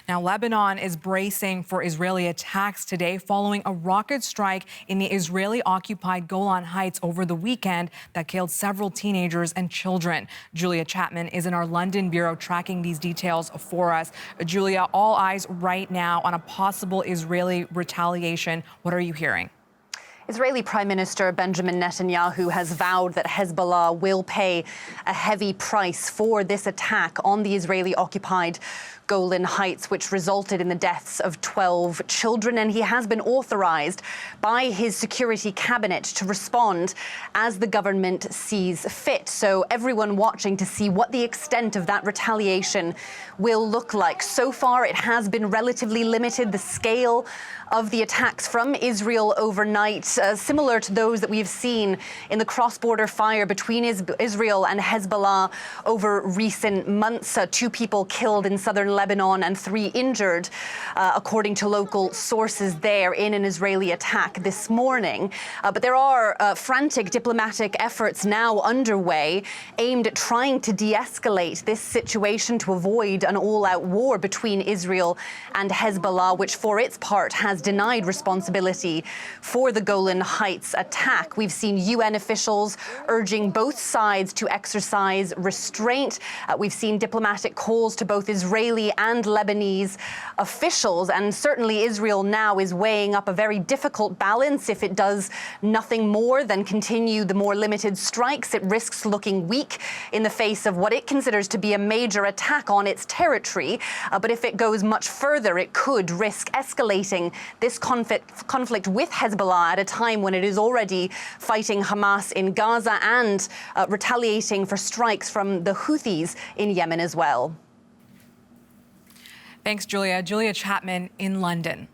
Now, Lebanon is bracing for Israeli attacks today following a rocket strike in the Israeli-occupied Golan Heights over the weekend that killed several teenagers and children. Julia Chapman is in our London bureau tracking these details for us. Julia, all eyes right now on a possible Israeli retaliation. What are you hearing? Israeli Prime Minister Benjamin Netanyahu has vowed that Hezbollah will pay a heavy price for this attack on the Israeli-occupied Golan Heights, which resulted in the deaths of 12 children. And he has been authorized by his security cabinet to respond as the government sees fit. So everyone watching to see what the extent of that retaliation will look like. So far, it has been relatively limited. The scale of the attacks from Israel overnight, similar to those that we've seen in the cross-border fire between Israel and Hezbollah over recent months. 2 people killed in southern Lebanon and 3 injured, according to local sources there, in an Israeli attack this morning. But there are frantic diplomatic efforts now underway aimed at trying to de-escalate this situation to avoid an all-out war between Israel and Hezbollah, which for its part has denied responsibility for the Golan Heights attack. We've seen UN officials urging both sides to exercise restraint. We've seen diplomatic calls to both Israeli and Lebanese officials, and certainly Israel now is weighing up a very difficult balance. If it does nothing more than continue the more limited strikes, it risks looking weak in the face of what it considers to be a major attack on its territory. But if it goes much further, it could risk escalating this conflict with Hezbollah at a time when it is already fighting Hamas in Gaza and retaliating for strikes from the Houthis in Yemen as well. Thanks, Julia. Julia Chapman in London.